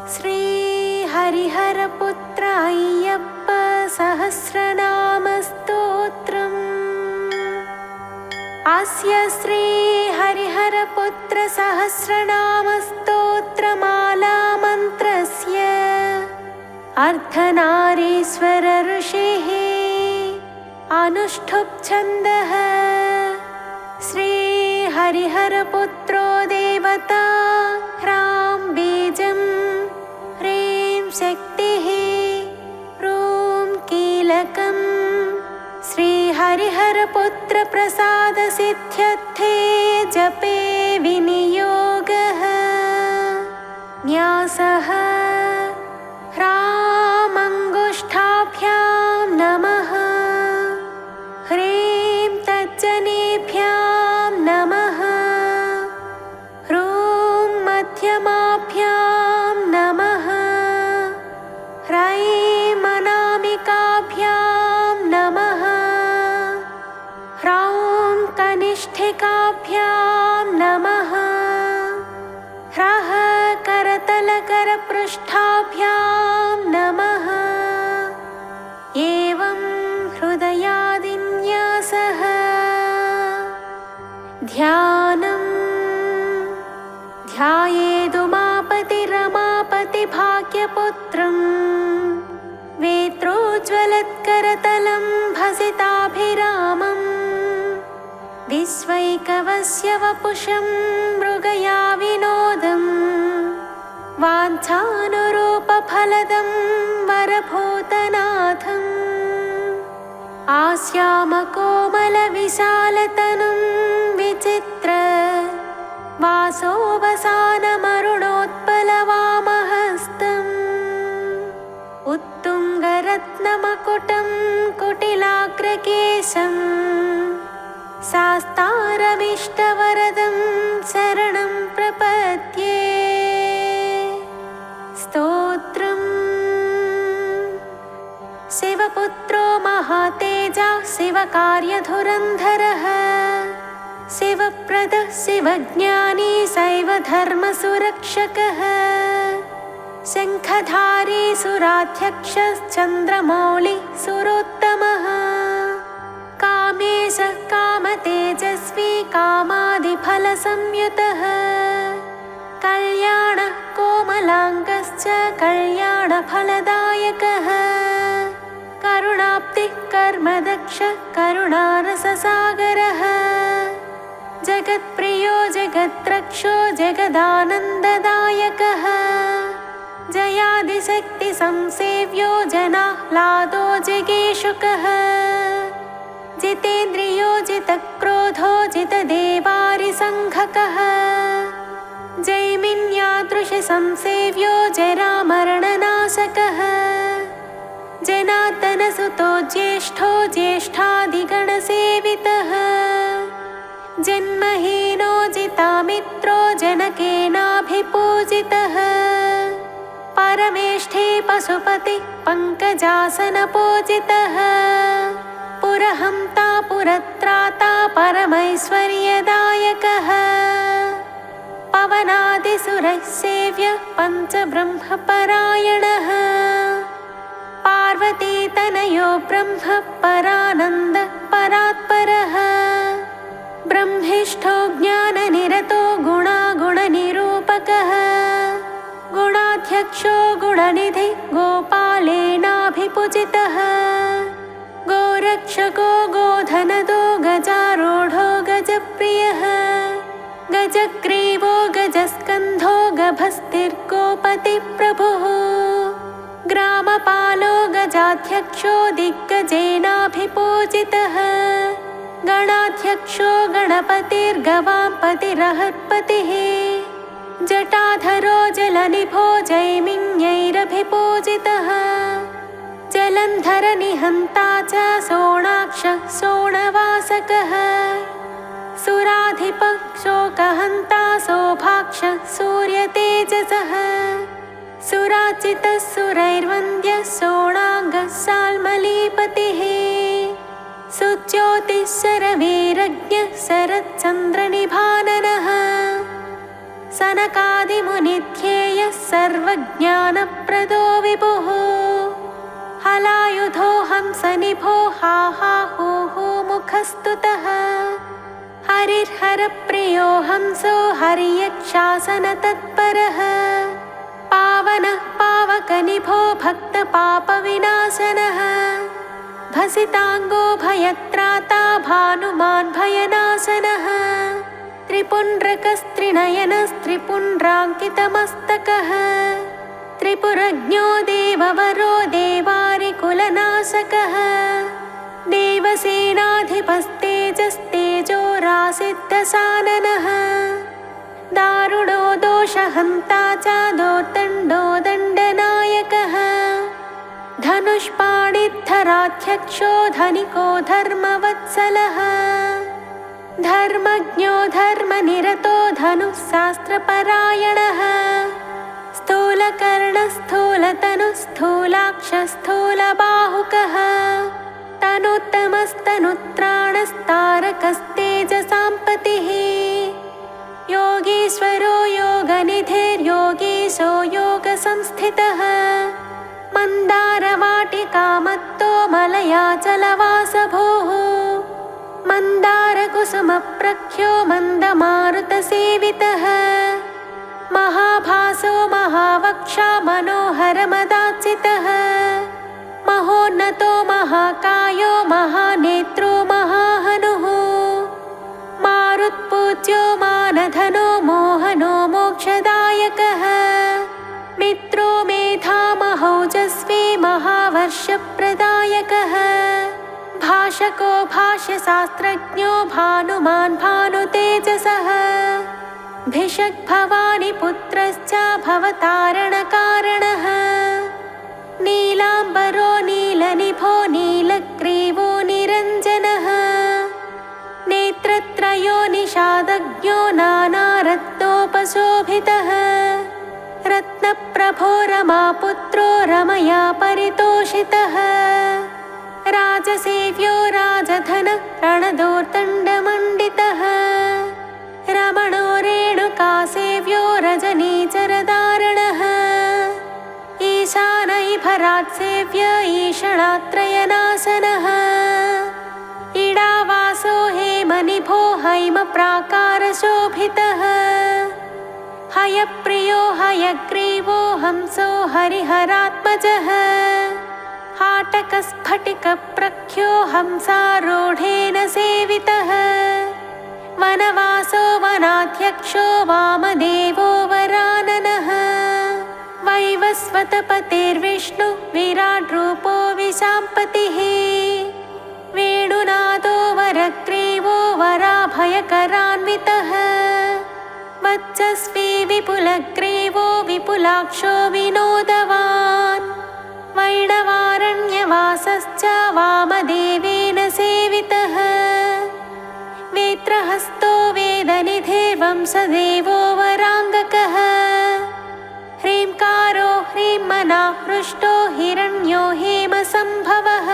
श्री हरिहरपुत्र अय्यप्प सहस्रनाम स्तोत्रम्। अस्य श्री हरिहरपुत्र सहस्रनाम स्तोत्रमाला मन्त्रस्य अर्धनारीश्वर ऋषिः अनुष्ठुप् छन्दः। श्री हरिहरपुत्रो देवता ह्रां बीजं ह्रीं शक्तिः ह्रूं कीलकम्। श्री हरिहरपुत्र प्रसाद सिद्ध्यर्थे जपे विनियोगः। न्यासः ह्रां अंगुष्ठाभ्यां नमः। ह्रीं तर्जनीभ्यां नमः। ह्रूं मध्यमाभ्यां नमः। ह्रैं अनामिकाभ्यां नमः। ह्रौं कनिष्ठिकाभ्यां नमः। ह्रः करतलकरपृष्ठाभ्यां नमः। एवं हृदयादिन्यासः। ध्यानम् ध्यायेदुमापति रमापति भाग्यपुत्रम् वेत्रोज्ज्वलत्करतलं भसिताभिरामम्। विश्वैकवस्य वपुषं मृगया विनोदम्। वाञ्छानुरूपफलदं वरभूतनाथम्। आश्यामकोमलविशालतनुं विचित्र वासोऽवसानमरुणोत्पलवामहस्तम्। उत्तुङ्गरत्नमकुटं कुटिलाग्रकेशम्। शास्तारमिष्टवरदं शरणं प्रपद्ये। स्तोत्रम्। शिवपुत्रो महातेजा शिवकार्यधुरन्धरः। शिवप्रदः शिवज्ञानी शैवधर्मसुरक्षकः। शङ्खधारी सुराध्यक्षश्चन्द्रमौळिः सुरोत्तमः। कामेशः कामतेजस्वी कामादिफलसंयुतः। कल्याणः कोमलाङ्गश्च कल्याणफलदायकः। करुणाब्धिः कर्मदक्षः करुणारससागरः। जगत्प्रियो जगद्रक्षो जगदानन्ददायकः। जयादिशक्तिसंसेव्यो जनाह्लादो जगेशुकः। जितेन्द्रियो जितक्रोधो जितदेवारिसङ्घकः। जैमिन्यादृशसंसेव्यो जरामरणनाशकः। जनार्दनसुतो ज्येष्ठो ज्येष्ठादिगणसेवितः। जन्महीनो जितामित्रो जनकेनाभिपूजितः। परमेष्ठी पशुपतिः पङ्कजासनपूजितः। पुरहन्ता पुरत्राता परमैश्वर्यदायकः। पवनादिसुरैः सेव्यः पञ्चब्रह्मपरायणः। पार्वतीतनयो ब्रह्म परानन्दः परात्परः। ब्रह्मिष्ठो ज्ञाननिरतो गुणागुणनिरूपकः। गुणाध्यक्षो गुणनिधिः गोपालेनाभिपूजितः। गोरक्षको गोधनदो गजारूढो गजप्रियः। गजग्रीवो गजस्कन्धो गभस्तिर्गोपतिप्रभुः। ग्रामपालो गजाध्यक्षो दिग्गजेनाभिपूजितः। गणाध्यक्षो गणपतिर्गवाम्पतिरहत्पतिः। जटाधरो जलनिभो जैमिन्यैरभिपूजितः। जलन्धरनिहन्ता च सोणाक्षः सोणवासकः। सुराधिपः शोकहन्ता शोभाक्षः सूर्यतेजसः। सुराचितः सुरैर्वन्द्यः सोणाङ्गः शाल्मलीपतिः। सुज्योतिः शरवीरज्ञः शरच्चन्द्रनिभाननः। सनकादिमुनिध्येयः सर्वज्ञानप्रदो विभुः हलायुधो हंसनिभो हा हा हो हो मुखस्तुतः हरिर्हरप्रियो हंसो हरियक्षासनतत्परः पावनः पावकनिभो भक्तपापविनाशनः भसिताङ्गो भयत्राता भानुमान् भयनाशनः त्रिपुण्ड्रकस्त्रिनयनस्त्रिपुण्ड्राङ्कितमस्तकः त्रिपुरज्ञो देववरो देवारिकुलनाशकः देवसेनाधिपस्तेजस्तेजो रासिद्धसाननः दारुणो दोषहन्ता च दोर्दण्डो दण्डनायकः धनुष्पाणिद्धराध्यक्षो धनिको धर्मवत्सलः धर्मज्ञो धर्मनिरतो धनुः शास्त्रपरायणः स्थूलकर्णस्थूलतनुस्थूलाक्षस्थूलबाहुकः तनुत्तमस्तनुत्राणस्तारकस्तेजसाम्पतिः योगीश्वरो योगनिधिर्योगीशो योगसंस्थितः मन्दारवाटिकामत्तो मलयाचलवासभोः मन्दारकुसुमप्रख्यो मन्दमारुतसेवितः महाभासो महावक्षा मनोहरमदाचितः महोन्नतो महाकायो महानेत्रो महाहनुः मारुत्पूज्यो मानधनो मोहनो मोक्षदायकः मित्रो मेधामहौजस्वी महावर्षप्रदायकः भाषको भाष्यशास्त्रज्ञो भानुमान् भानुतेजसः भिषग्भवानिपुत्रश्च भवतारणकारणः नीलाम्बरो नीलनिभो नीलग्रीवो निरञ्जनः नेत्रत्रयो निषादज्ञो नानारत्नोपशोभितः रत्नप्रभो रमापुत्रो रमया परितोषितः राजसेव्यो राजधनः रणदोर्दण्डमण्डितः रमणो रेणुकासेव्यो रजनीचरधारणः ईशानैभराट्सेव्य ईषणात्रयनाशनः इडावासो हेमनिभो हैमप्राकारशोभितः हयप्रियो हयग्रीवो हंसो हरिहरात्मजः हाटकस्फटिकप्रख्यो हंसारूढेन सेवितः वनवासो वनाध्यक्षो वामदेवो वराननः वैवस्वतपतिर्विष्णु विराड्रूपो विशाम्पतिः वेणुनादो वरग्रीवो वराभयकरान्वितः वत्सस्वी विपुलग्रीवो विपुलाक्षो विनोदवान् वैणवारण्यवासश्च वामदेवेन सेवितः वेत्रहस्तो वेदनिधिर्वंशदेवो वराङ्गकः ह्रीङ्कारो ह्रीन्मनः हृष्टो हिरण्यो हेमसम्भवः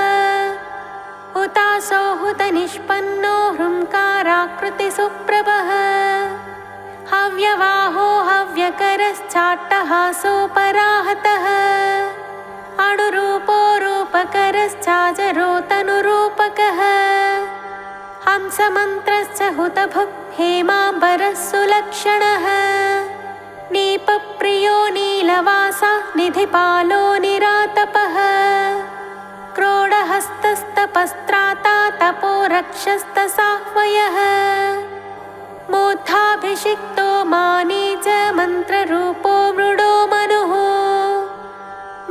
हुतासो हुतनिष्पन्नो हृङ्काराकृतिसुप्रभः हव्यवाहो हव्यकरश्चाट्टहासो पराहतः अणुरूपो रूपकरश्चाजरो तनुरूपकः हंसमन्त्रश्च हुतभुक् हेमाम्बरः सुलक्षणः नीपप्रियो नीलवासा निधिपालो निरातपः क्रोडहस्तस्तपस्त्राता तपोरक्षस्तसाह्वयः मोद्धाभिषिक्तो मानी च मन्त्ररूपो मृडो मनुः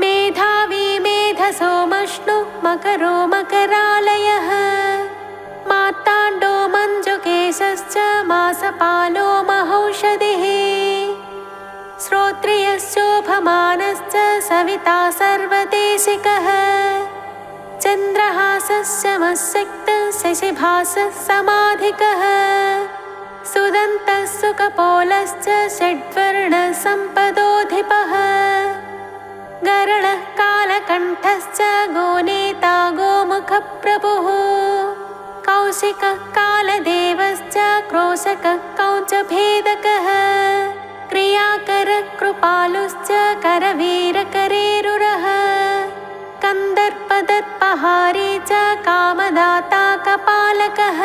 मेधावी मेधसोमश्नु मकरो मकरालयः मार्ताण्डो मञ्जुकेशश्च मासपालो महौषधिः श्रोत्रियश्चोभमानश्च सविता सर्वदेशिकः चन्द्रहासस्य मस्सिक्तः शशिभासः समाधिकः सुदन्तः सुकपोलश्च षड्वर्णसम्पदोऽधिपः गरळः कालकण्ठश्च गोनेता गोमुखप्रभुः कौशिकः कालदेवश्च क्रोशकः कौञ्चभेदकः लोपालुश्च करवीरकरेरुरः कन्दर्पदर्पहारी च कामदाता कपालकः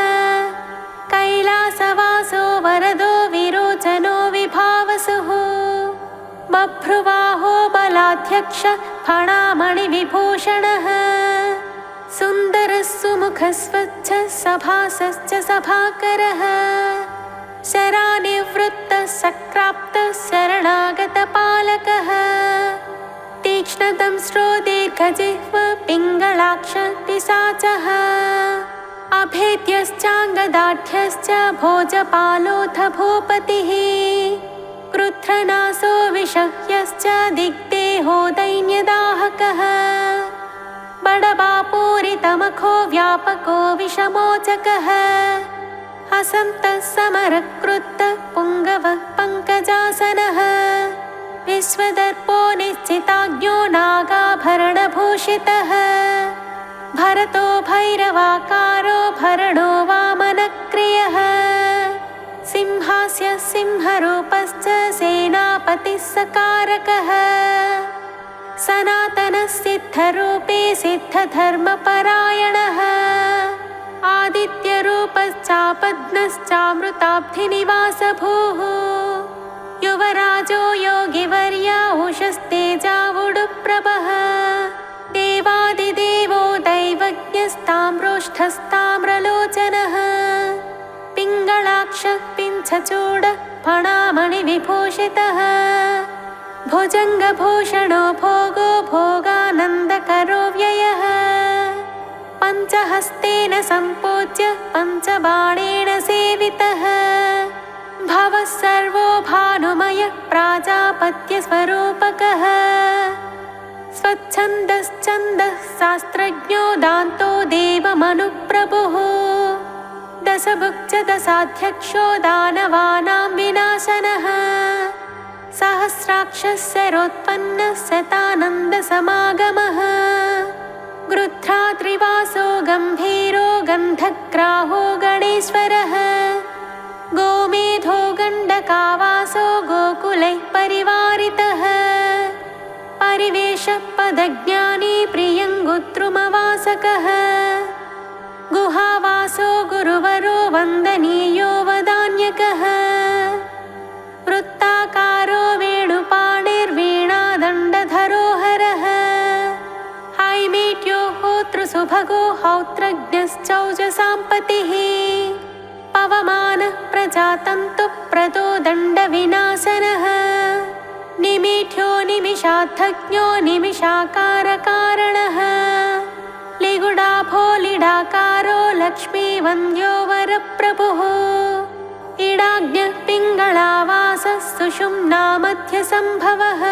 कैलासवासो वरदो विरोचनो विभावसुः बभ्रुवाहो बलाध्यक्ष फणामणिविभूषणः सुन्दरः सुमुखस्वच्छ सभासश्च सभाकरः शरानिवृत्तः सक्राप्तः शरणागतपालकः तीक्ष्णदंष्ट्रो दीर्घजिह्व पिङ्गलाक्षः पिशाचः अभेद्यश्चाङ्गदाढ्यश्च भोजपालोऽथ भूपतिः क्रुध्रनासो विषह्यश्च दिग्देहो दैन्यदाहकः बडबापूरितमखो व्यापको विषमोचकः असन्तः समरक्रुद्धः पुङ्गवः पङ्कजासनः विश्वदर्पो निश्चिताज्ञो नागाभरणभूषितः भरतो भैरवाकारो भरणो वामनक्रियः सिंहास्य सिंहरूपश्च सेनापतिः सकारकः सनातनः सिद्धरूपे सिद्धधर्मपरायणः आदित्यरूपश्चापद्मश्चामृताब्धिनिवासभूः युवराजो योगिवर्या उषस्तेजावुडुप्रभः देवादिदेवो दैवज्ञस्ताम्रोष्ठस्ताम्रलोचनः पिङ्गलाक्षः पिञ्छचूडः फणामणिविभूषितः भुजङ्गभूषणो भोगो भोगानन्दकरो व्ययः पञ्चहस्तेन सम्पूज्य पञ्चबाणेन सेवितः भवः सर्वो भानुमयः प्राजापत्यस्वरूपकः स्वच्छन्दश्चन्दः शास्त्रज्ञो दान्तो देवमनुप्रभुः दशभुक् च दशाध्यक्षो दानवानां विनाशनः सहस्राक्षः शरोत्पन्नः शतानन्दसमागमः गृध्रात्रिवासो गम्भीरो गन्धग्राहो गणेश्वरः गोमेधो गण्डकावासो गोकुलैः परिवारितः परिवेशपदज्ञानी प्रियङ्गुत्रुमवासकः गुहावासो गुरुवरो वन्दनीयो वदान्यकः वृत्ताकारो वेणुपाणिर्वीणादण्डधरो हरः हैमीट्यो होतृसुभगो हौत्रज्ञश्चौजसाम्पतिः पवमानः प्रजातन्तुप्रदो दण्डविनाशनः निमीढ्यो निमिषार्थज्ञो निमिषाकारकारणः लिगुडाभो लीडाकारो लक्ष्मीवन्द्यो वरप्रभुः इडाज्ञः पिङ्गलावासः सुषुम्ना मध्यसम्भवः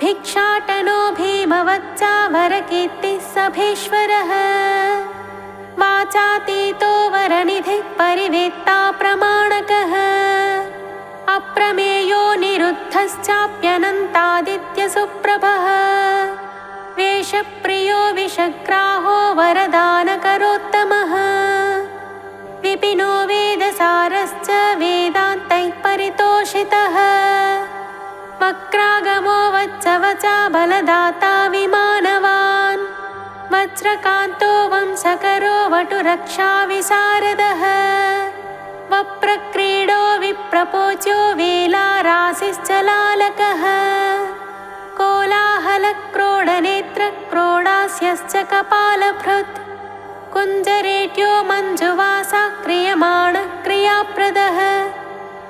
भिक्षाटनो भीमवच्चा वरकीर्तिः सभेश्वरः वाचातीतो वरनिधिः परिवेत्ता प्रमाणकः अप्रमेयो निरुद्धश्चाप्यनन्तादित्यसुप्रभः वेषप्रियो विषग्राहो वरदानकरोत्तमः विपिनो वेदसारश्च वेदान्तैः परितोषितः वक्रागमो वच्चवचा बलदाता विमानवान् वज्रकान्तो वंशकरो वटुरक्षाविशारदः वप्रक्रीडो विप्रपोच्यो वेलाराशिश्चलालकः कोलाहलक्रोडनेत्रक्रोडास्यश्च कपालभृत् कुञ्जरेट्यो मञ्जुवासा क्रियमाणः क्रियाप्रदः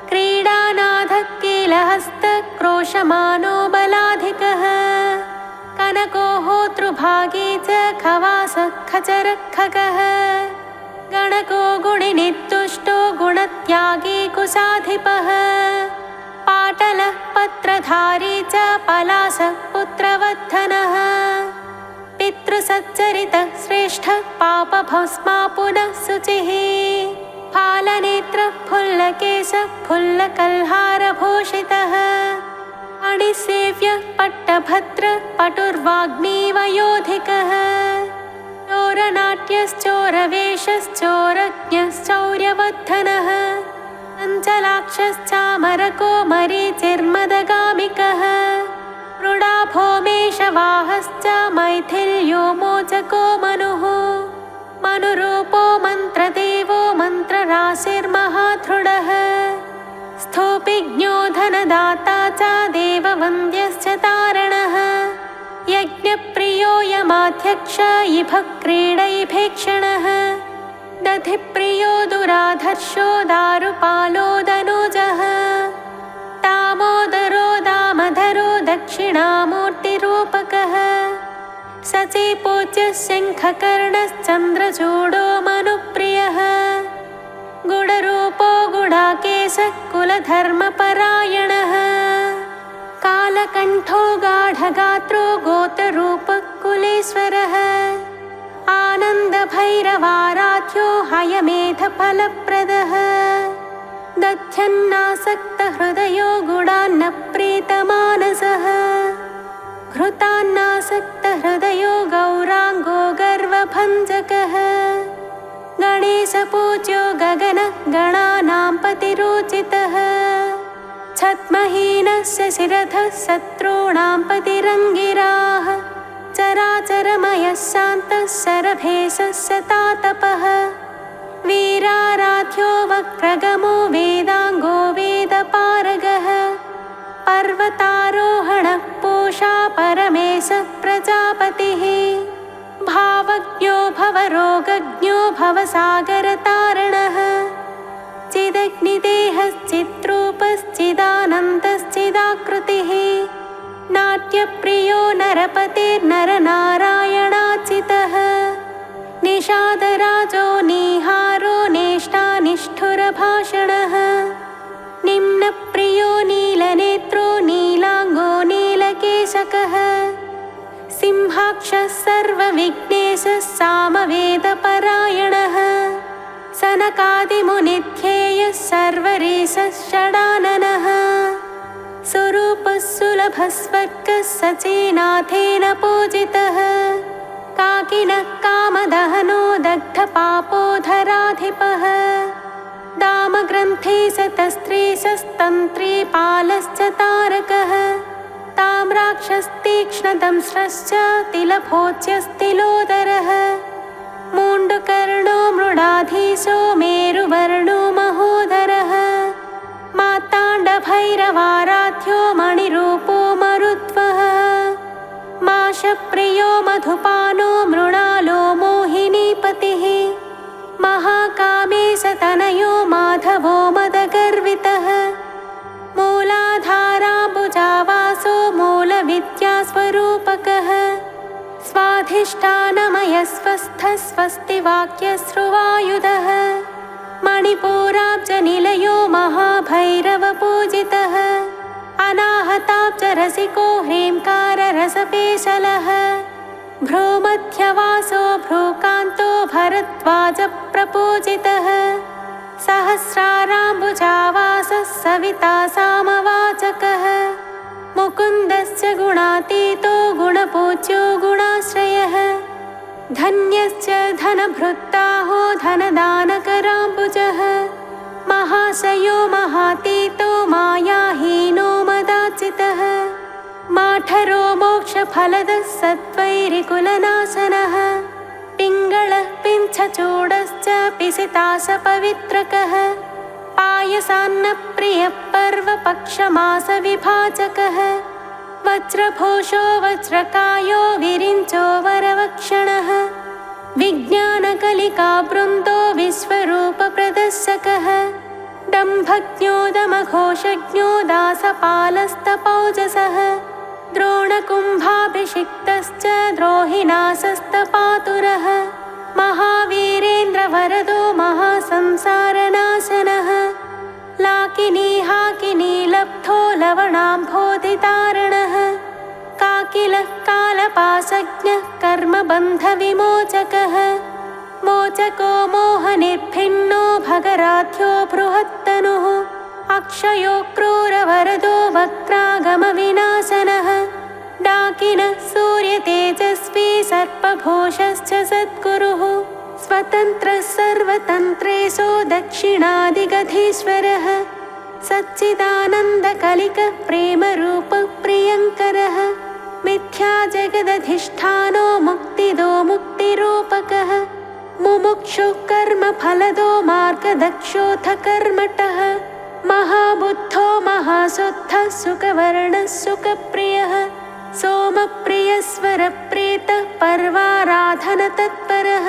क्रीडानाथः कीलहस्तक्रोशमानो बलाधिकः कनको होतृभागे च खवासः खचरखगः गणको गुणिनिर्दुष्टो गुणत्यागी कुशाधिपः पाटलः पत्रधारी च पलासः पुत्रवर्धनः पितृसच्चरितः श्रेष्ठः पापभस्मा पुनः शुचिः फालनेत्रः फुल्लकेशः फुल्लकल्हारभूषितः अणिसेव्यः पट्टभद्रः पटुर्वाग्मीवयोधिकः चोरनाट्यश्चोरवेशश्चोरज्ञश्चौर्यवर्धनः चञ्चला राक्षश्चामरको मरीचिर्मदगामिकः मृडाभो मेषवाहश्च मैथिल्यो मोचको मनुः मनुरूपो मन्त्रदेवो मन्त्रराशिर्महाधृडः स्थूपिज्ञो धनदाता च देववन्द्यश्च तारणः यज्ञप्रियो यमाध्यक्ष इभः क्रीडैभेक्षणः दधिप्रियो दुराधर्षो दारुपालो दनुजः दामोदरो दामधरो दक्षिणामूर्तिरूपकः सचीपूज्यः शङ्खकर्णश्चन्द्रचूडो मनुप्रियः गुडरूपो गुडाकेशः कुलधर्मपरायणः कालकण्ठो गाढगात्रो गोत्ररूपः कुलेश्वरः आनन्दभैरवाराध्यो हयमेधफलप्रदः दध्यन्नासक्तहृदयो गुडान्नप्रीतमानसः घृतान्नासक्तहृदयो गौराङ्गो गर्वभञ्जकः गणेशपूज्यो गगनः गणानां पतिरोचितः छद्महीनस्य शिरथः शत्रूणां पतिरङ्गिराः चराचरमयः शान्तः शरभेशस्य तातपः वीराराध्यो वक्रगमो वेदाङ्गो वेदपारगः पर्वतारोहणः पूषा परमेशः प्रजापतिः भावज्ञो भवरोगज्ञो भवसागरतारणः चिदग्निदेहश्चिद्रूपश्चिदानन्दश्चिदाकृतिः नाट्यप्रियो नरपतिर्नरनारायणाचितः निषादराजो निहारो नेष्टानिष्ठुरभाषणः निम्नप्रियो नीलनेत्रो नीलाङ्गो नीलकेशकः सिंहाक्षः सर्वविघ्नेशः सामवेदपरायणः सनकादिमुनिध्येयः सर्वरीशः षडाननः स्वरूपः सुलभस्वर्गः सचीनाथेन पूजितः काकिनः कामदहनो दग्धपापोधराधिपः दामग्रन्थि शतस्त्रीशस्तन्त्रीपालश्च तारकः ताम्राक्षस्तीक्ष्णदंश्रश्च तिलभोज्यस्तिलोदरः मूण्डकर्णो मृडाधीशो मेरुवर्णो महोदरः माताण्डभैरवाराध्यो मणिरूपो मरुद्वः माशप्रियो मधुपानो मृणालो मोहिनीपतिः महाकामेशतनयो माधवो मदगर्वितः मूलाधाराम्बुजावासो मूलविद्यास्वरूपकः स्वाधिष्ठानमयः स्वस्थः स्वस्तिवाक्यश्रुवायुधः मणिपूराब्जनिलयो महाभैरवपूजितः अनाहताब्जरसिको ह्रीङ्काररसपेशलः भ्रूमध्यवासो भ्रूकान्तो भरद्वाजप्रपूजितः सहस्राराम्बुजावासः सविता सामवाचकः मुकुन्दस्य गुणातीतो गुणपूज्यो गुणाश्रयः धन्यश्च धनभृत्ताहो धनदानकराम्बुजः महाशयो महातीतो मायाहीनो मदाचितः माठरो मोक्षफलदः सत्वैरिकुलनाशनः पिङ्गळः पिञ्छचूडश्च पिसिताशपवित्रकः पायसान्नप्रियः पर्वपक्षमासविभाजकः वज्रभूषो वज्रकायो विरिञ्चो वरवक्षणः विज्ञानकलिकावृन्दो विश्वरूपप्रदर्शकः दम्भज्ञो दमघोषज्ञो दासपालस्तपौजसः द्रोणकुम्भाभिषिक्तश्च द्रोहिणासस्तपातुरः महावीरेन्द्रवरदो महासंसारनाशनः लाकिनी हाकिनी लब्धो लवणाम्भोधितारणः काकिलः कालपाशज्ञः कर्मबन्धविमोचकः मोचको मोहनिर्भिन्नो भगराध्यो बृहत्तनुः अक्षयो क्रूरवरदो वक्रागमविनाशनः डाकिनः सूर्यतेजस्वी सर्पभूषश्च सद्गुरुः स्वतन्त्रः सर्वतन्त्रेषु दक्षिणादिगधीश्वरः सच्चिदानन्दकलिकः प्रेमरूपः प्रियङ्करः मिथ्या जगदधिष्ठानो मुक्तिदो मुक्तिरूपकः मुमुक्षुः कर्मफलदो मार्गदक्षोऽथ कर्मठः महाबुद्धो महाशुद्धः सुखवर्णः सुखप्रियः सोमप्रियस्वरप्रीतः पर्वाराधनतत्परः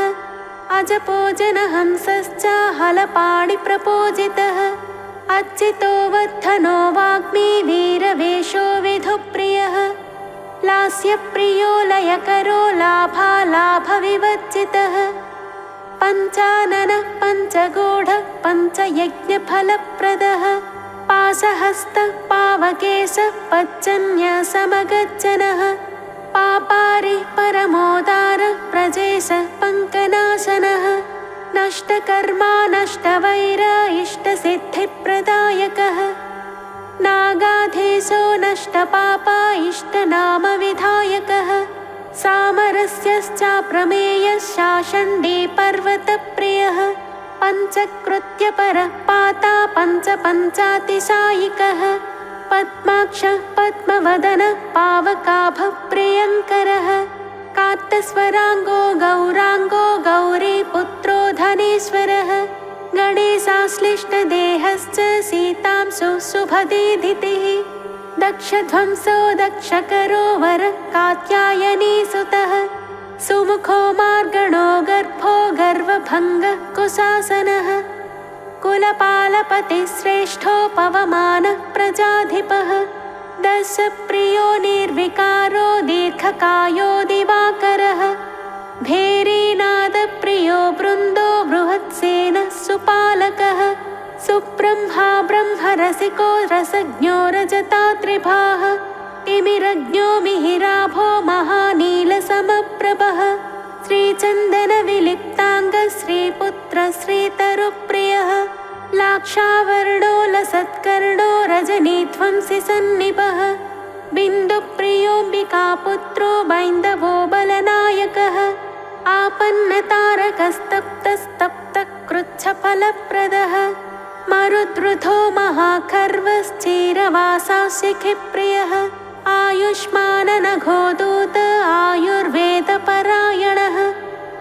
अजपोजनहंसश्च हलपाणिप्रपूजितः अच्युतो वत्थनो वाग्मी वीरवेषो विधुप्रियः लास्यप्रियो लयकरो लाभालाभविवर्जितः पञ्चाननः पञ्चगूढः पञ्चयज्ञफलप्रदः पाशहस्तः पावकेशः पच्चन्यसमगज्जनः पापारिः परमोदारः प्रजेशः पङ्कनाशनः नष्टकर्मा नष्टवैर इष्टसिद्धिप्रदायकः नागाधीशो नष्टपापा इष्टनामविधायकः सामरस्यश्चाप्रमेयः शाषण्डी पर्वतप्रियः पञ्चकृत्यपरः पाता पञ्चपञ्चातिशायिकः पद्माक्षः पद्मवदनः पावकाभः प्रियङ्करः कात्तस्वराङ्गो गौराङ्गो गौरीपुत्रो धनेश्वरः गणेशाश्लिष्टदेहश्च सीतांशुः शुभदीधितिः दक्षध्वंसो दक्षकरो वरः कात्यायनीसुतः सुमुखो मार्गणो गर्भो गर्वभङ्गः कुशासनः कुलपालपतिश्रेष्ठो पवमानः प्रजाधिपः दशप्रियो निर्विकारो दीर्घकायो दिवाकरः भेरीनादप्रियो वृन्दो बृहत्सेनः सुपालकः सुब्रह्मा ब्रह्मरसिको रसज्ञो रजतात्रिभाः तिमिरज्ञो मिहिराभो महानीलसमप्रभः श्रीचन्दनविलिप्ताङ्गः श्रीपुत्रः श्रीतरुप्रियः लाक्षावर्णो लसत्कर्णो रजनीध्वंसि सन्निभः बिन्दुप्रियोऽम्बिकापुत्रो बैन्दवो बलनायकः आपन्नतारकस्तप्तस्तप्तकृच्छफलप्रदः मरुद्रुधो महाखर्वश्चिरवासाशिखिप्रियः आयुष्माननघोदूत आयुर्वेदपरायणः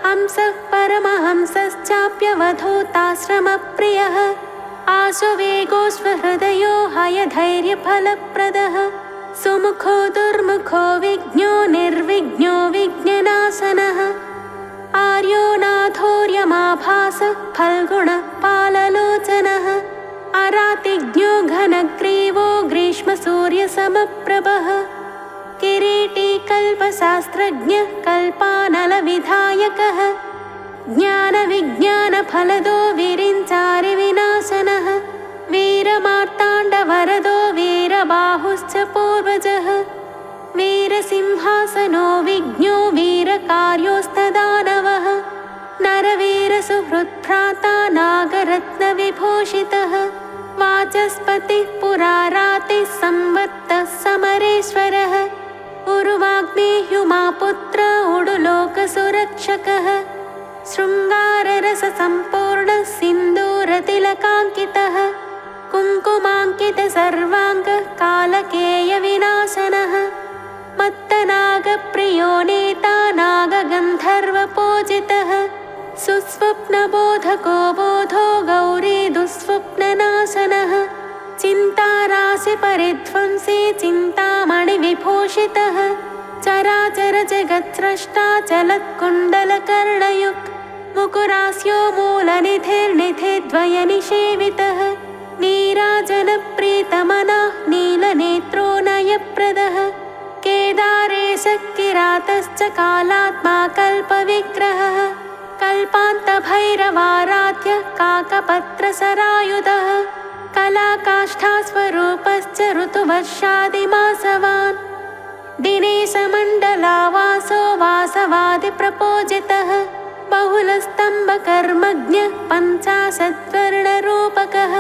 हंसः परमहंसश्चाप्यवधूताश्रमप्रियः आशुवेगोऽश्वहृदयो हयधैर्यफलप्रदः सुमुखो दुर्मुखो विज्ञो निर्विज्ञो विज्ञनाशनः आर्यो नाथोर्यमाभासः फल्गुणः पाललोचनः अरातिज्ञो घनग्रीवो ग्रीष्मसूर्यसमप्रभः किरीटी कल्पशास्त्रज्ञः कल्पानलविधायकः ज्ञानविज्ञानफलदो विरिञ्चारिविनाशनः वीरमार्ताण्डवरदो वीरबाहुश्च पूर्वजः वीरसिंहासनो विज्ञो वीरकार्योस्तदानवः नरवीरसुहृद्भ्राता नागरत्नविभूषितः वाचस्पतिः पुरारातिः संवत्तः समरेश्वरः उर्वाग्नेह्युमापुत्र उडुलोकसुरक्षकः शृङ्गाररससम्पूर्णः सिन्दूरतिलकाङ्कितः कुङ्कुमाङ्कितसर्वाङ्गः कालकेयविनाशनः मत्तनागप्रियो नेता नागगन्धर्वपूजितः सुस्वप्नबोधको बोधो गौरी दुःस्वप्ननाशनः चिन्ताराशिपरिध्वंसी चिन्तामणिविभूषितः चराचरजगत्स्रष्टा चलत्कुण्डलकर्णयुक् मुकुरास्यो मूलनिधिर्निधिद्वयनिषेवितः नीराजनप्रीतमनः नीलनेत्रो नयप्रदः केदारेशः किरातश्च कालात्मा कल्पविग्रहः कल्पान्तभैरवाराध्यः काकपत्रसरायुधः कलाकाष्ठास्वरूपश्च ऋतुवर्षादिमासवान् दिनेशमण्डलावासो वासवादिप्रपूजितः बहुलस्तम्भकर्मज्ञः पञ्चाशद्वर्णरूपकः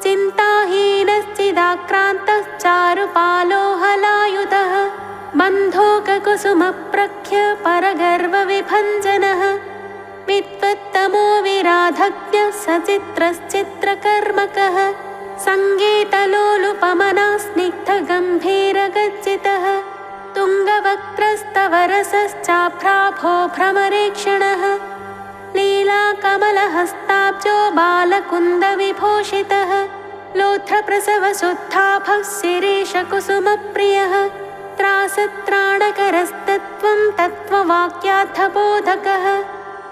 चिन्ताहीनश्चिदाक्रान्तः चारुपालो हलायुधः बन्धोककुसुमप्रख्य परगर्वविभञ्जनः विद्वत्तमो विराधज्ञः सचित्रश्चित्रकर्मकः सङ्गीतलोलुपमना स्निग्धगम्भीरगर्जितः तुङ्गवक्त्रस्तवरसश्चाभ्राभो भ्रमरेक्षणः लीलाकमलहस्ताब्जो बालकुन्दविभूषितः लोत्रप्रसवशुद्धाभः शिरीशकुसुमप्रियः त्रासत्राणकरस्तत्त्वं तत्त्ववाक्यार्थबोधकः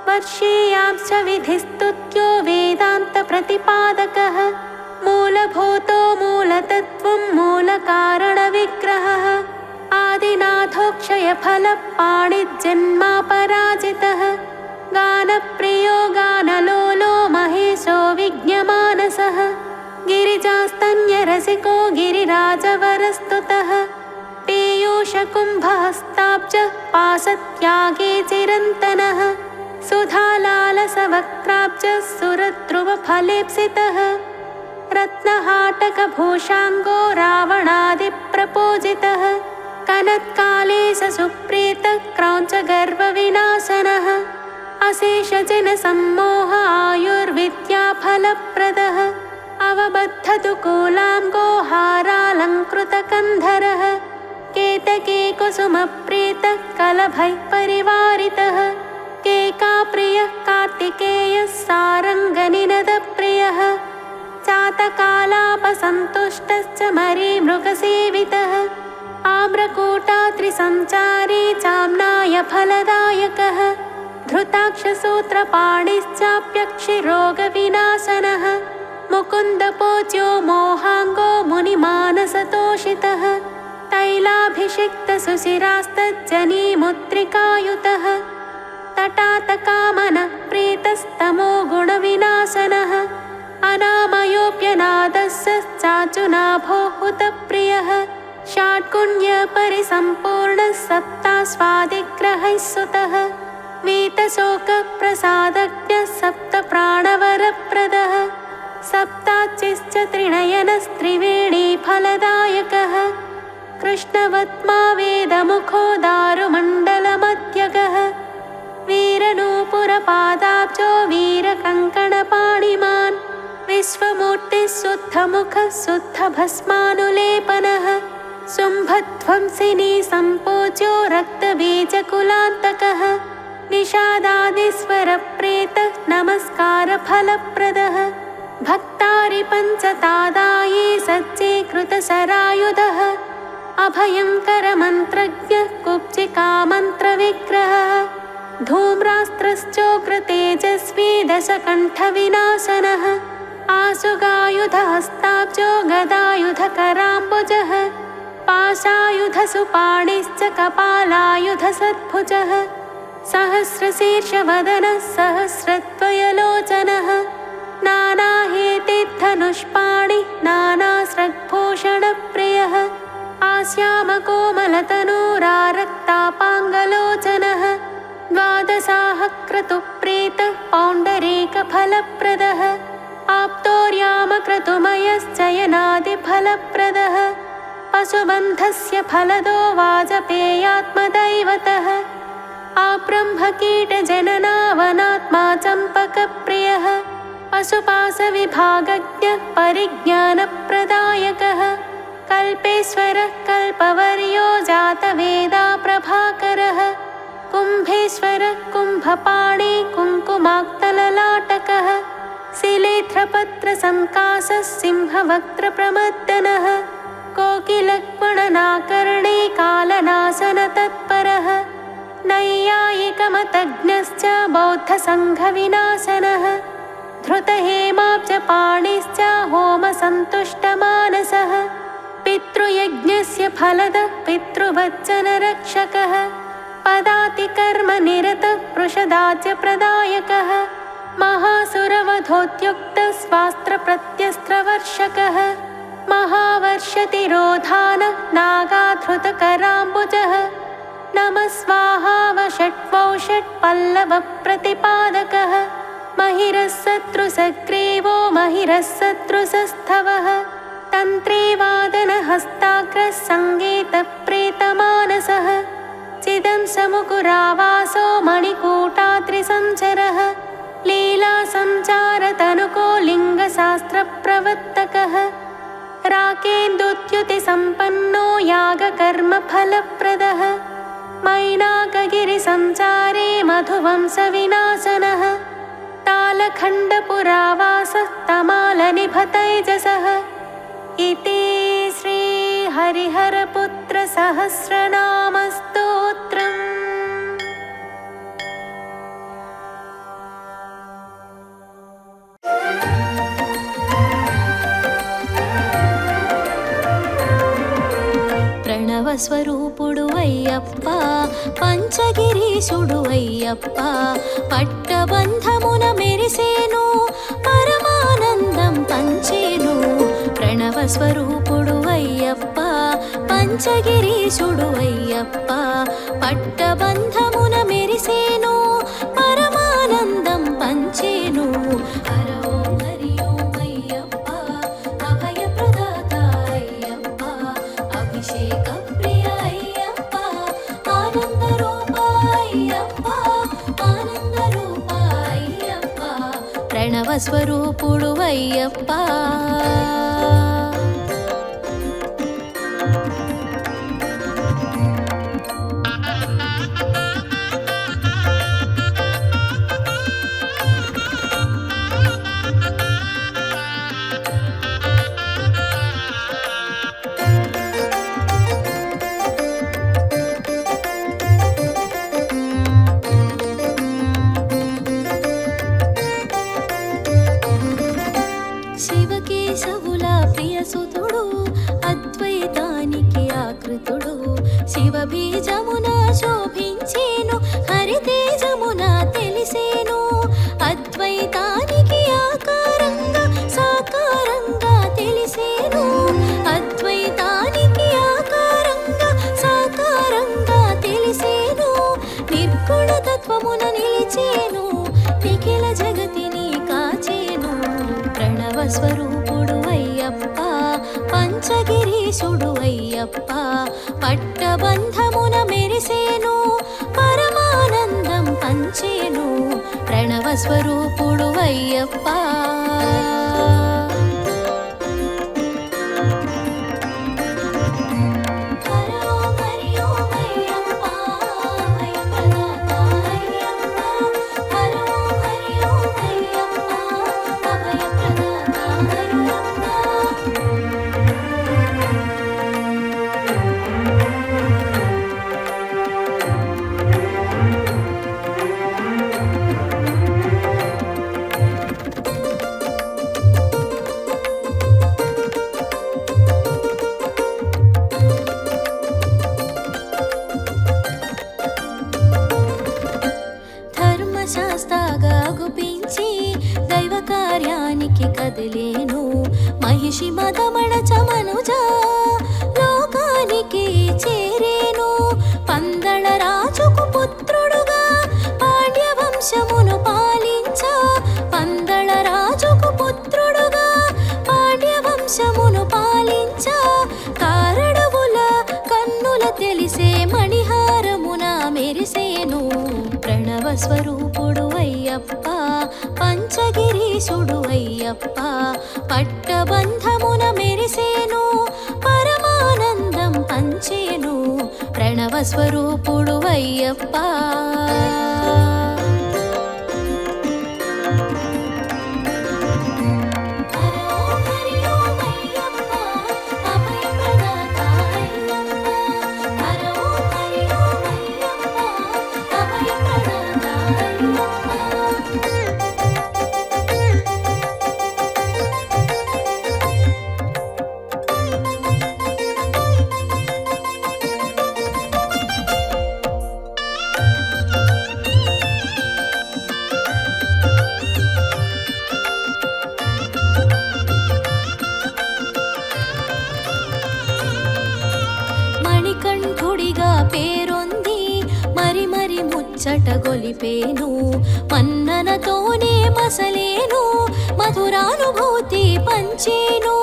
वर्षीयांश्च विधिस्तुत्यो वेदान्तप्रतिपादकः मूलभूतो मूलतत्त्वं मूलकारणविग्रहः आदिनाथोक्षयफलपाणिजन्मापराजितः गानप्रियो गानलोलो महेशो विज्ञमानसः गिरिजास्तन्यरसिको गिरिराजवरस्तुतः पीयूषकुम्भहस्ताब्जः पाशत्यागे चिरन्तनः सुधालालसवक्त्राब्जः सुरध्रुवफलेप्सितः रत्नहाटकभूषाङ्गो रावणादिप्रपूजितः कनत्काले सुप्रीतः क्रौञ्चगर्वविनाशनः अशेषजनसम्मोह आयुर्विद्याफलप्रदः अवबद्धतु कूलाङ्गो हारालङ्कृतकन्धरः केतके कुसुमप्रीतः कलभैः परिवारितः केकाप्रियः कार्तिकेयः सारङ्गनिनदप्रियः चातकालापसन्तुष्टश्च मरीमृगसेवितः आम्रकूटात्रिसञ्चारी चाम्नायफलदायकः धृताक्षसूत्रपाणिश्चाप्यक्षिरोगविनाशनः मुकुन्दपूज्यो मोहाङ्गो मुनिमानसतोषितः तैलाभिषिक्तसुशिरास्तज्जनीमुद्रिकायुतः तटातकामनः प्रीतस्तमो गुणविनाशनः अनामयोऽप्यनादस्यश्चाचुनाभो हुतप्रियः षाड्गुण्यपरिसम्पूर्णः सप्तास्वादिग्रहैः सुतः वीतशोकप्रसादज्ञः सप्तप्राणवरप्रदः सप्ताच्चिश्च त्रिणयनस्त्रिवेणीफलदायकः कृष्णवत्मा वेदमुखो दारुमण्डलमध्यगः वीरनूपुरपादाब्जो वीरकङ्कणपाणिमान् विश्वमूर्तिः शुद्धमुखः शुद्धभस्मानुलेपनः शुम्भध्वंसिनी सम्पूज्यो रक्तबीजकुलान्तकः निषादादिस्वरप्रेतः नमस्कारफलप्रदः भक्तारिपञ्चतादायी सज्जीकृतशरायुधः अभयङ्करमन्त्रज्ञः कुब्जिकामन्त्रविग्रहः धूम्रास्त्रश्चोग्रतेजस्वी दशकण्ठविनाशनः आशुगायुधहस्ताब्जो गदायुधकराम्बुजः पाशायुधसुपाणिश्च कपालायुधसद्भुजः सहस्रशीर्षवदनः सहस्रद्वयलोचनः नानाहेतिधनुष्पाणिः नानास्रग्भूषणप्रियः आस्यामकोमलतनूरारक्तापाङ्गलोचनः द्वादशाहक्रतुप्रीतः पौण्डरीकफलप्रदः आप्तोर्यामक्रतुमयश्चयनादिफलप्रदः पशुबन्धस्य फलदो वाजपेयात्मदैवतः आब्रह्मकीटजननावनात्मा चम्पकप्रियः पशुपाशविभागज्ञः परिज्ञानप्रदायकः कल्पेश्वरः कल्पवर्यो जातवेदा प्रभाकरः कुम्भेश्वरः कुम्भपाणि कुङ्कुमाक्तललाटकः शिलेध्रपत्रसङ्काशः सिंहवक्त्रप्रमद्दनः कोकिलक्वणनाकर्णे कालनाशनतत्परः नैयायिकमतज्ञश्च बौद्धसङ्घविनाशनः धृतहेमाब्जपाणिश्च होमसन्तुष्टमानसः पितृयज्ञस्य फलदः पितृवच्चनरक्षकः पदातिकर्मनिरतः पृषदाज्यप्रदायकः महासुरवधोद्युक्तस्वास्त्रप्रत्यस्त्रवर्षकः महावर्षतिरोधानः नागाधृतकराम्बुजः नमः स्वाहावषट्वौषट्पल्लवप्रतिपादकः महिरः शत्रुसग्रीवो महिरः शत्रुसस्थवः तन्त्रीवादनहस्ताग्रः सङ्गीतप्रीतमानसः चिदंशमुकुरावासो मणिकूटात्रिसञ्चरः लीला संचारतनुको लिङ्गशास्त्रप्रवर्तकः राकेन्दुद्युतिसम्पन्नो यागकर्मफलप्रदः मैनाकगिरिसञ्चारे मधुवंशविनाशनः तालखण्डपुरावासः तमालनिभतैजसः इति श्रीहरिहरपुत्रसहस्रनामस्तोत्रम्। ప్రణవస్వరూపుడు అయ్యప్ప పంచగిరీశుడు అయ్యప్ప పట్టబంధమున మెరిసేను పరమానందం పంచేను ప్రణవస్వరూపుడు అయ్యప్ప పంచగిరీశుడు అయ్యప్ప పట్టబంధమున మెరిసేను పరమానందం పంచేను ప్రణవస్వరూపుడు అయ్యప్ప శివకేశవుల ప్రియసుతుడు అద్వైతానికి ఆకృతుడు శివబీజమున శోభించేను హరితేజమున తెలిసేను అద్వైతానికి ఆకారంగా సాకారంగా తెలిసేను అద్వైతానికి ఆకారంగా సాకారంగా తెలిసేను నిర్గుణ తత్వమున నిలిచేను నిఖిల జగతిని కాచేను ప్రణవస్వరూపుడు అయ్యప్ప పంచగిరీశుడు అయ్యప్ప పట్టబంధమున మెరిసేను పరమానందం పంచేను ప్రణవస్వరూపుడు అయ్యప్ప దైవ కార్యానికి కదిలేను మహిషి మదమణ చమనుజా లోకానికి చేరేను పందళ రాజుకు పుత్రుడుగా పాండ్య వంశమును పాలించా పందళ రాజుకు పుత్రుడుగా పాండ్య వంశమును పాలించా కారడవుల కన్నుల తెలిసే మణిహారమున మెరిసేను ప్రణవస్వరూపుడు అయ్యప్ప పంచగిరీశుడు అయ్యప్ప పట్టబంధమున మెరిసేను పరమానందం పంచేను ప్రణవస్వరూపుడు అయ్యప్ప పేరొంది మరి మరి ముచ్చట గొలిపేను మన్ననతోనే మసలేను మధురానుభూతి పంచేను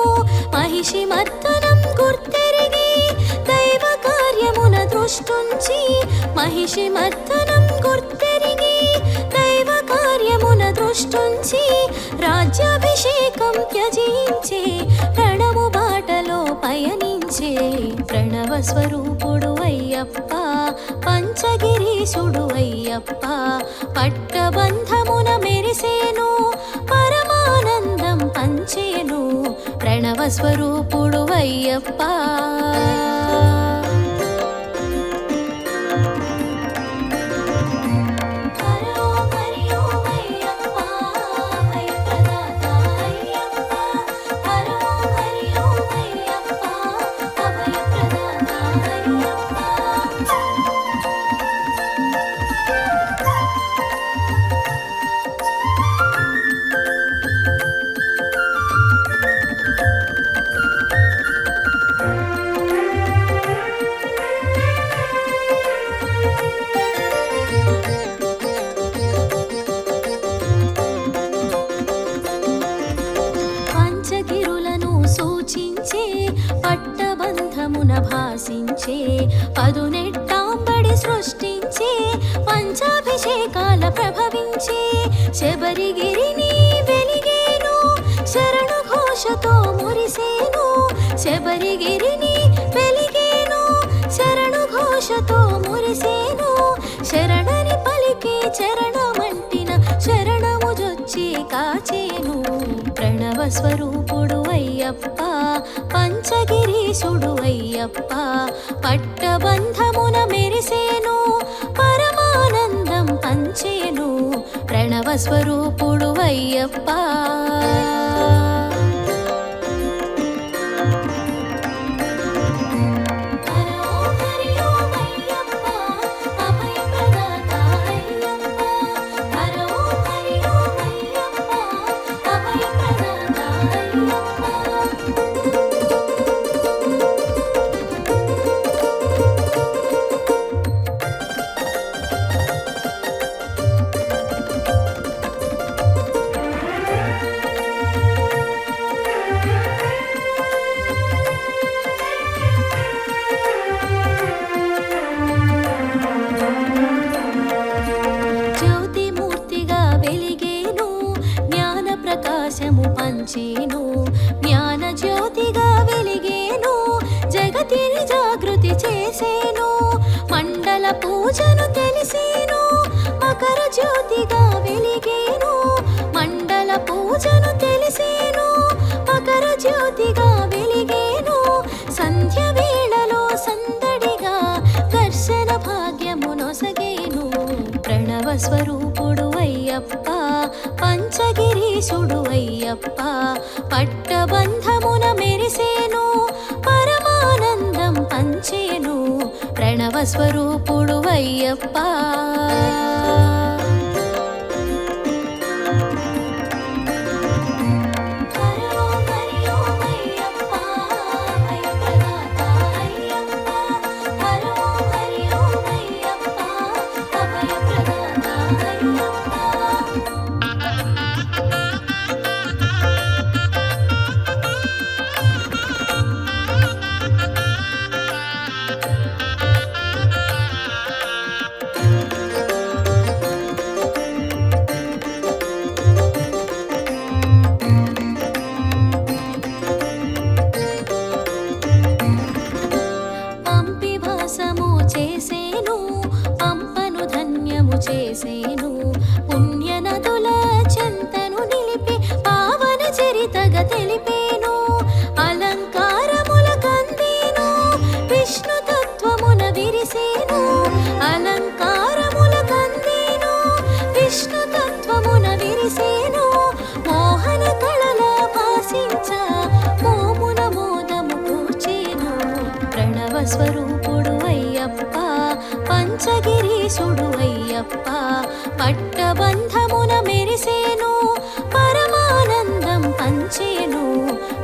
మహిషి మర్దనం గుర్తెరిగి దైవ కార్యమున దృష్టుంచి మహిషి మర్దనం గుర్తెరిగి దైవ కార్యమున దృష్టి త్యజించే ప్రణవు బాటలో పయనించే ప్రణవ స్వరూపుడు అయ్యప్ప పంచగిరీశుడు అయ్యప్ప పట్టబంధమున మెరిసేను పరమానందం పంచేను ప్రణవ స్వరూపుడు అయ్యప్ప పట్టబంధమున భాసించే పదునెట్టాంబడి సృష్టించే పంచాభిషేకాల ప్రభవించే శబరిగిరిని వెలిగేను శరణు ఘోషతో మురిసేను శబరిగిరిని వెలిగేను శరణు ఘోషతో మురిసేను శరణని పలికి చరణమంటిన శరణము జొచ్చి కాచేను ప్రణవ స్వరూపుడు అయ్యప్ప పంచగిరీశుడు అయ్యప్ప పట్టబంధమున మెరిసేను పరమానందం పంచేను ప్రణవ స్వరూపుడు అయ్యప్ప ప్రకాశము పంచేను జ్ఞాన జ్యోతిగా వెలిగేను జగతిని జాగృతి చేసేను మండల పూజను తెలిసేను మకర జ్యోతిగా వెలిగేను మండల పూజను తెలిసేను మకర జ్యోతిగా వెలిగేను సంధ్య వేళలో సందడిగా దర్శన భాగ్యము నొసగేను ప్రణవ స్వరూపుడు అయ్యప్ప పంచగిరీశుడు అయ్యప్ప పట్టబంధమున మెరిసేను పరమానందం పంచేను ప్రణవ స్వరూపుడు అయ్యప్ప చేసేను పుణ్యనదుల చెంతను నిలిపి పావన చరితగా తెలిపేను అలంకారముల కందేను విష్ణు తత్వమున విరిసేను అలంకారముల కందేను విష్ణు తత్వమున విరిసేను మోహన కళల భాసించ మోమున మోదము కూర్చేను ప్రణవ స్వరూపుడు అయ్యప్ప పంచగిరీశుడు అయ్యప్ప పట్టబంధమున మెరిసేను పరమానందం పంచేను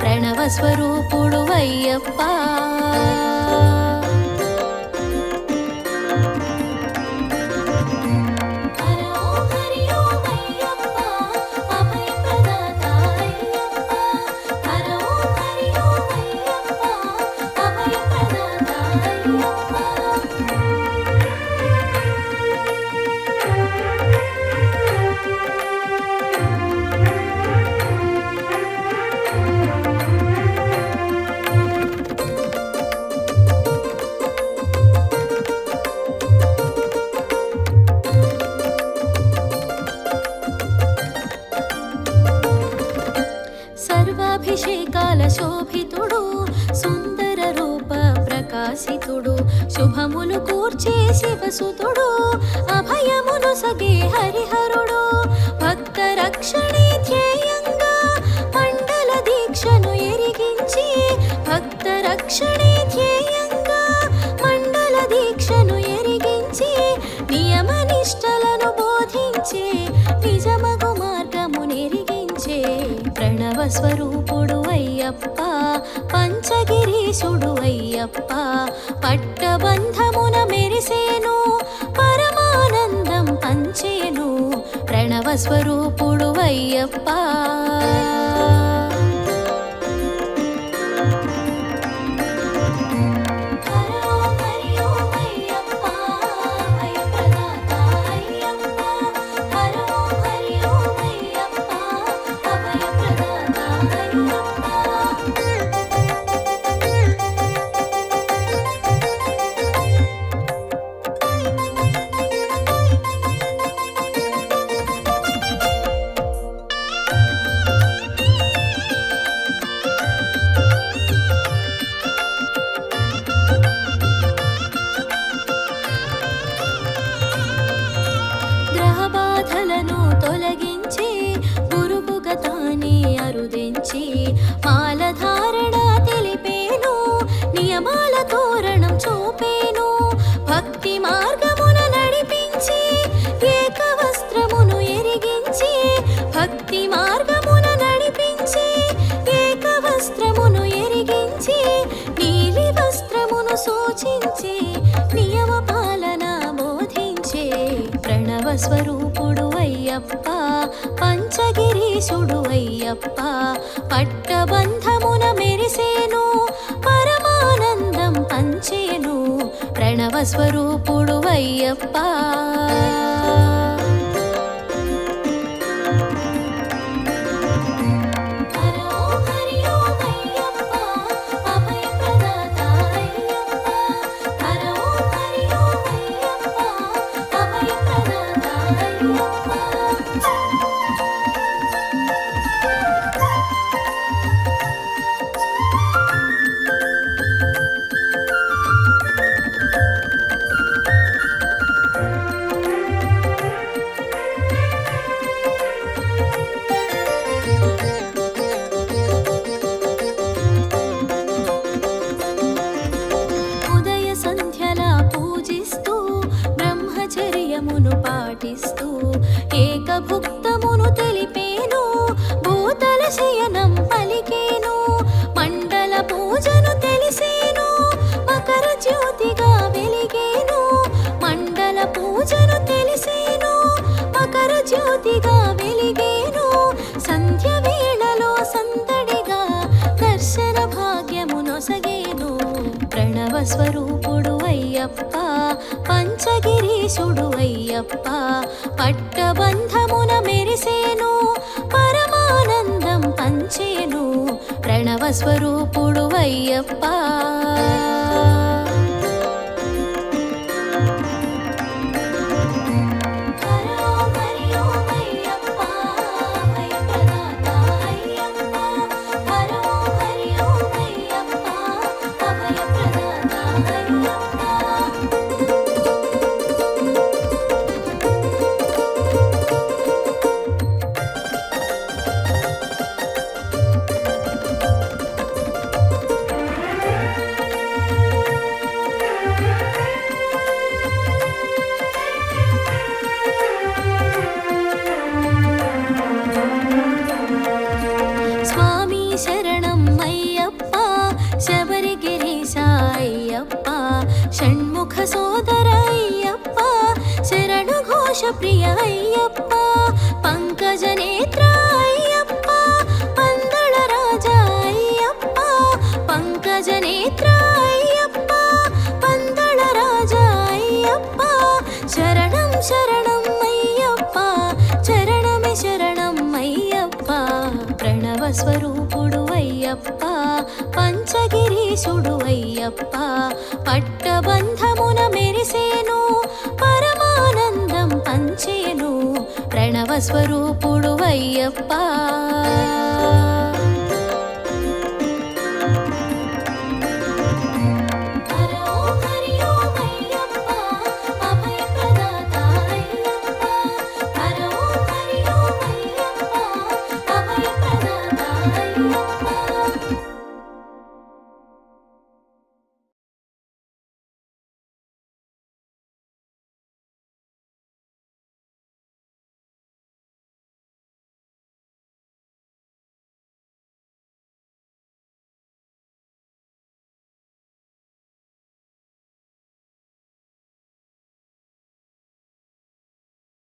ప్రణవ స్వరూపుడు అయ్యప్ప శోభితుడు సుందర రూప ప్రకాశితుడు శుభములు కూర్చే శివసుతుడు అభయమును సగే హరిహరుడు భక్త రక్షణే ధ్యేయంగా మండల దీక్షను ఎరిగించి భక్త రక్షణే ధ్యేయంగా మండల దీక్షను ఎరిగించి నియమ నిష్టలను బోధించే నిజమగు మార్గము నెరిగించే ప్రణవ స్వరూపుడు అయ్యప్ప పంచగిరీశుడు అయ్యప్ప పట్టబంధమున మెరిసేను పరమానందం పంచేను ప్రణవ స్వరూపుడు అయ్యప్ప తొలగించి గురుభుగతాన్ని అరుదించి మాలధారణ తెలిపేను నియమాల తోరణం చూపేను భక్తి మార్గమున నడిపించి ఏకవస్త్రమును ఎరిగించి భక్తి మార్గమున నడిపించి ఏకవస్త్రమును ఎరిగించి నీలి వస్త్రమును సూచించి నియమ పాలన బోధించే ప్రణవ స్వరూపుడు అయ్యప్ప పంచగిరీశుడు అయ్యప్ప పట్టబంధమున మెరిసేను పరమానందం పంచేను ప్రణవ స్వరూపుడు అయ్యప్ప పాటిస్తూ ఏకభుక్తమును తెలిపేను భూతల శయనం పలికేను మండల పూజను తెలిసేను మకర జ్యోతిగా వెలిగేను మండల పూజను తెలిసేను మకర జ్యోతిగా వెలిగేను సంధ్య వేళలో సందడిగా దర్శన భాగ్యమునొసగేను ప్రణవ స్వరూపుడు అయ్యప్ప పంచగిరీశుడు అయ్యప్ప పట్టబంధమున మెరిసేను పరమానందం పంచేను. เชนู ప్రణవ స్వరూపుడు అయ్యప్ప పంచగిరీశుడు అయ్యప్ప పట్టబంధమున మెరిసేను పరమానందం పంచేను ప్రణవ స్వరూపుడు అయ్యప్ప స్వామి శరణం అయ్యప్ప శబరిగిరీశ అయ్యప్ప షణ్ముఖ సోదర అయ్యప్ప శరణు ఘోష ప్రియ అయ్యప్ప పంకజ నేత్ర అయ్యప్ప పందళ రాజా అయ్యప్ప పంకజ నేత్ర అయ్యప్ప పందళ రాజా అయ్యప్ప శరణం శరణం అయ్యప్ప చరణమే శరణం అయ్యప్ప ప్రణవ స్వరూపుడు అయ్యప్ప పంచగిరీశుడు అయ్యప్ప పట్టబంధమున మెరిసేను పరమానందం పంచేను ప్రణవ స్వరూపుడు అయ్యప్ప